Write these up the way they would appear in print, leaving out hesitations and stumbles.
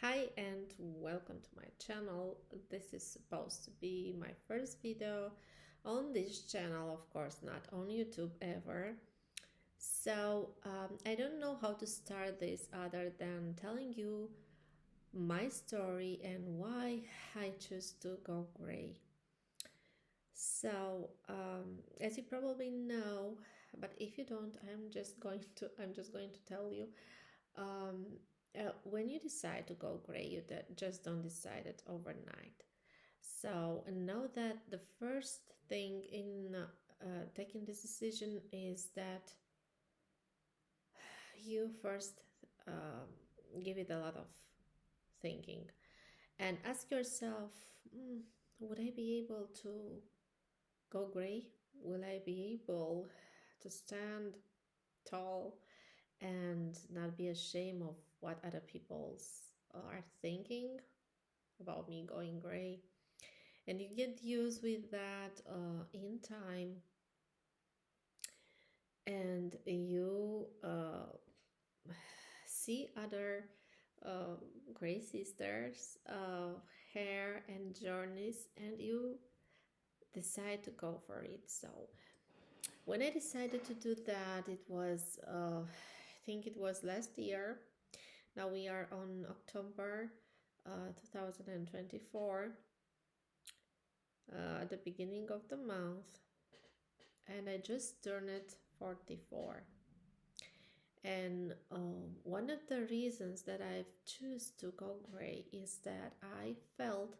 Hi and welcome to my channel. This is supposed to be my first video on this channel, of course, not on YouTube ever. So I don't know how to start this other than telling you my story and why I choose to go gray. So as you probably know, but if you don't, I'm just going to tell you. Um, when you decide to go gray, you just don't decide it overnight. So know that the first thing in taking this decision is that you first give it a lot of thinking and ask yourself, would I be able to go gray? Will I be able to stand tall and not be ashamed of what other people are thinking about me going gray? And you get used with that in time, and you see other uh, gray sisters hair and journeys, and you decide to go for it. So when I decided to do that, it was I think it was last year. Now we are on October 2024, at the beginning of the month, and I just turned 44. And one of the reasons that I've choose to go gray is that I felt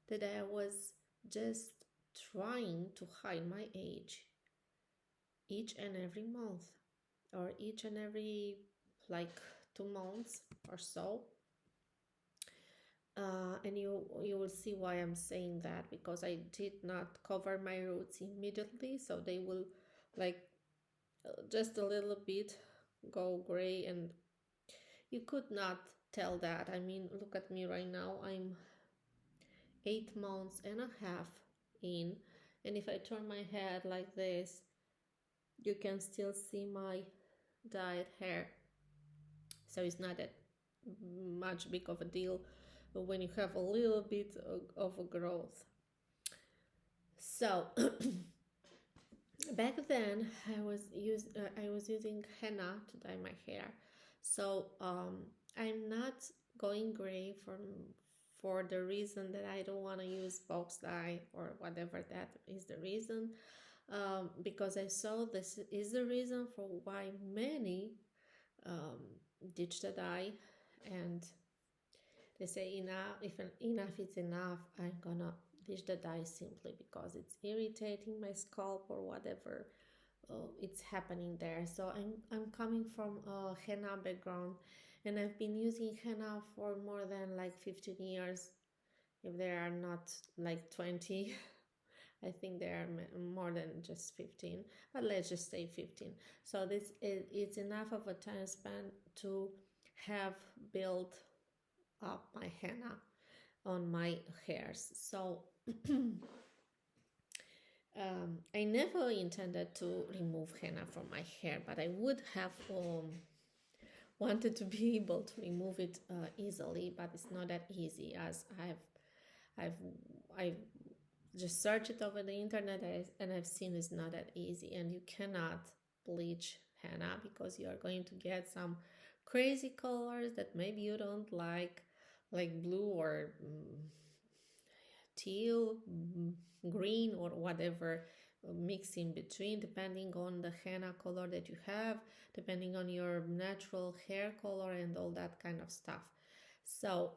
that I was just trying to hide my age each and every month, or each and every like 2 months or so. And you will see why I'm saying that, because I did not cover my roots immediately, so they will like just a little bit go gray, and you could not tell that. I mean, look at me right now. I'm 8 months and a half in, and if I turn my head like this, you can still see my dyed hair. So it's not that much big of a deal when you have a little bit of a growth. So back then I was using henna to dye my hair. So I'm not going gray for the reason that I don't want to use box dye or whatever that is the reason. Because I saw this is the reason for why many um, ditch the dye, and they say enough. If enough is enough, I'm gonna ditch the dye simply because it's irritating my scalp or whatever it's happening there. So I'm coming from a henna background, and I've been using henna for more than like 15 years, if they are not like 20. I think they are more than just 15, but let's just say 15. So it's enough of a time span to have built up my henna on my hairs. So I never intended to remove henna from my hair, but I would have wanted to be able to remove it easily, but it's not that easy, as I've I've just searched it over the internet, and I've seen it's not that easy, and you cannot bleach henna because you are going to get some crazy colors that maybe you don't like blue or teal, green, or whatever mix in between, depending on the henna color that you have, depending on your natural hair color and all that kind of stuff. So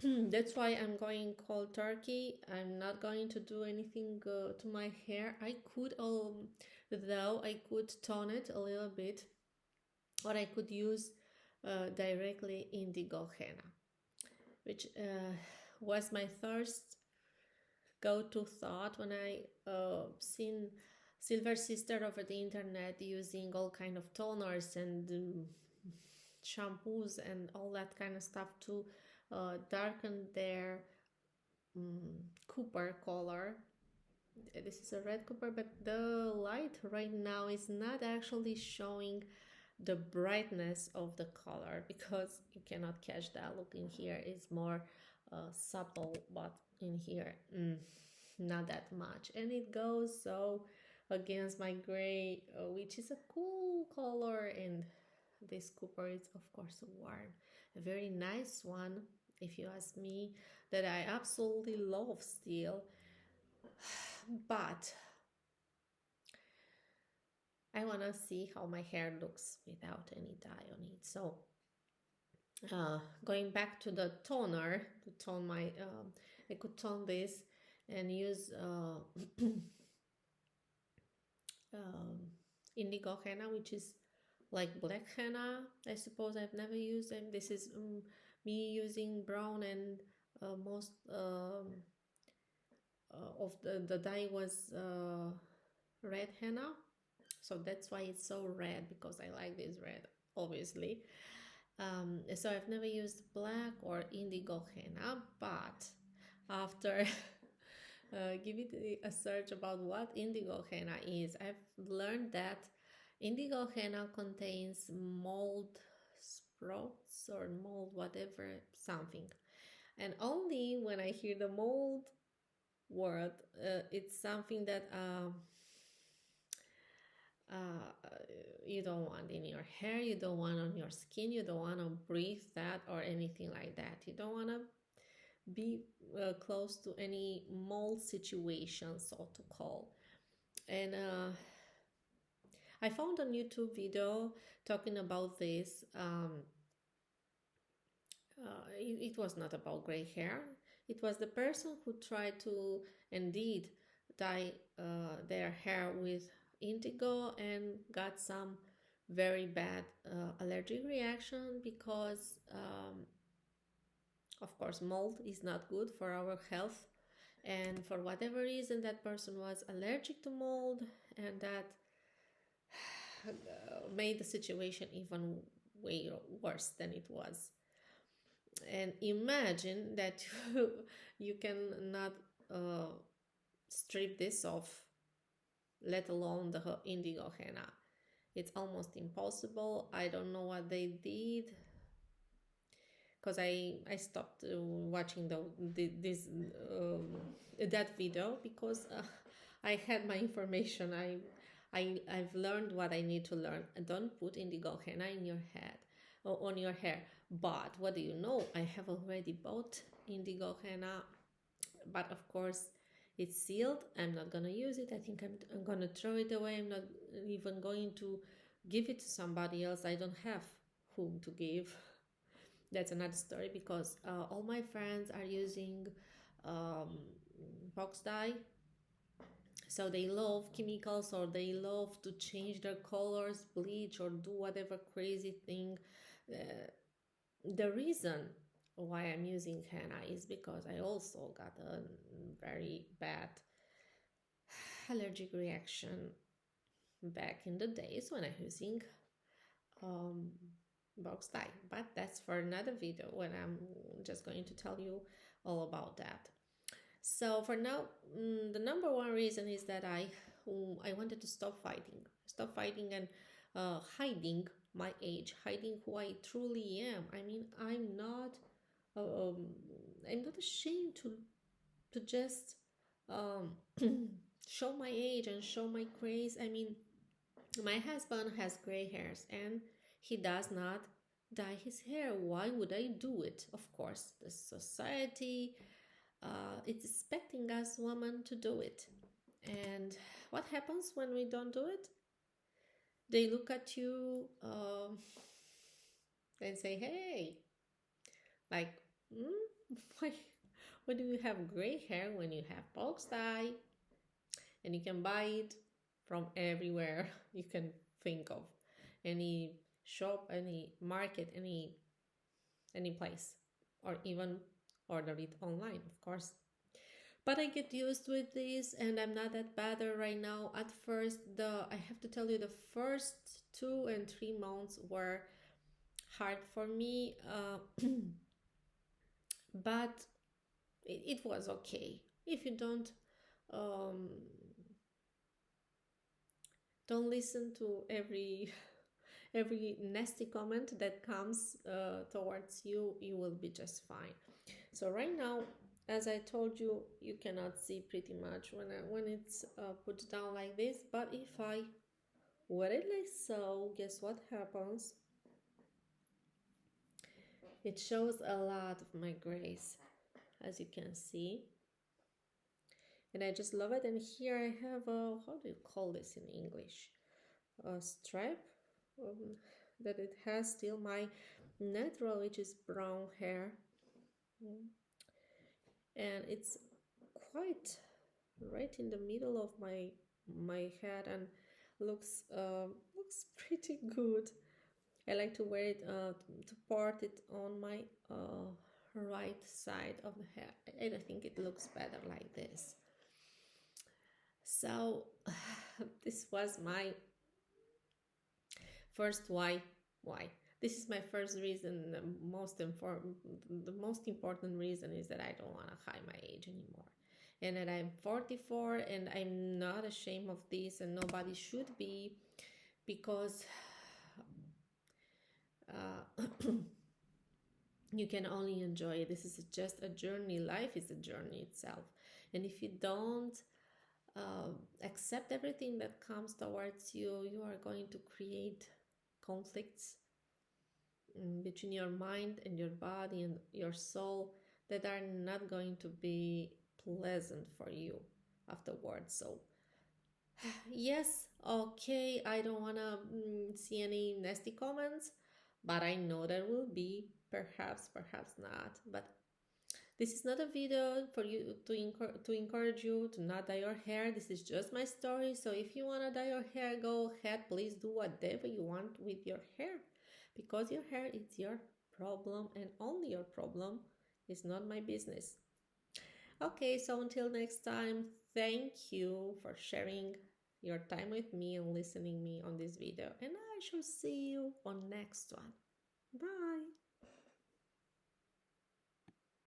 that's why I'm going cold turkey. I'm not going to do anything to my hair. I could, though, I could tone it a little bit, or I could use directly indigo henna, which was my first go-to thought when I seen Silver Sister over the internet using all kind of toners and shampoos and all that kind of stuff to darken their copper color. This is a red copper, but the light right now is not actually showing the brightness of the color, because you cannot catch that. Look, in here is more subtle, but in here not that much, and it goes so against my gray, which is a cool color. And this Cooper is of course warm, a very nice one if you ask me, that I absolutely love still. But I want to see how my hair looks without any dye on it. So going back to the toner to tone my I could tone this and use um, indigo henna, which is like black henna. I suppose I've never used them. This is me using brown, and most of the dye was red henna, so that's why it's so red, because I like this red, obviously. So I've never used black or indigo henna, but after give it a search about what indigo henna is, I've learned that indigo henna contains mold sprouts or mold whatever something, and only when I hear the mold word, it's something that you don't want in your hair, you don't want on your skin, you don't want to breathe that or anything like that. You don't want to be close to any mold situation, so to call. And I found a YouTube video talking about this. It was not about gray hair. It was the person who tried to indeed dye their hair with indigo and got some very bad allergic reaction, because of course mold is not good for our health, and for whatever reason that person was allergic to mold, and that made the situation even way worse than it was. And imagine that you cannot strip this off, let alone the indigo henna. It's almost impossible. I don't know what they did, because I stopped watching this that video, because I had my information. I've learned what I need to learn. Don't put indigo henna in your head or on your hair. But what do you know? I have already bought indigo henna, but of course it's sealed. I'm not gonna use it. I think I'm gonna throw it away. I'm not even going to give it to somebody else. I don't have whom to give. That's another story, because all my friends are using um, box dye, so they love chemicals, or they love to change their colors, bleach, or do whatever crazy thing. The reason why I'm using henna is because I also got a very bad allergic reaction back in the days when I'm using um, box dye. But that's for another video, when I'm just going to tell you all about that. So for now, the number one reason is that I wanted to stop fighting and hiding my age, hiding who I truly am. I mean, um, I'm not ashamed to just um, show my age and show my grace. I mean, my husband has gray hairs and he does not dye his hair. Why would I do it? Of course, the society it's expecting us women to do it. And what happens when we don't do it? They look at you and say, hey, like, why, why do you have gray hair when you have box dye? And you can buy it from everywhere you can think of. Any shop, any market, any place, or even order it online, of course. But I get used with this, and I'm not that bad right now. At first, I have to tell you, the first 2 and 3 months were hard for me, but it was okay. If you don't listen to every nasty comment that comes towards you, you will be just fine. So right now, as I told you, you cannot see pretty much when it's put down like this, but if I wear it like so, guess what happens? It shows a lot of my grace, as you can see, and I just love it. And here I have a, how do you call this in English, a stripe, um, that it has still my natural, which is brown hair. And it's quite right in the middle of my head, and looks pretty good. I like to wear it to part it on my right side of the hair, and I think it looks better like this. So this was my first why. This is my first reason. The most important reason is that I don't want to hide my age anymore, and that I'm 44, and I'm not ashamed of this, and nobody should be, because you can only enjoy it. This is just a journey. Life is a journey itself, and if you don't accept everything that comes towards you, you are going to create conflicts between your mind and your body and your soul that are not going to be pleasant for you afterwards. So yes, okay, I don't want to see any nasty comments, but I know there will be, perhaps not. But this is not a video for you to encourage you to not dye your hair. This is just my story. So if you want to dye your hair, go ahead. Please do whatever you want with your hair, because your hair is your problem and only your problem. It's not my business. Okay, so until next time, thank you for sharing your time with me and listening me on this video, and I shall see you on next one. Bye.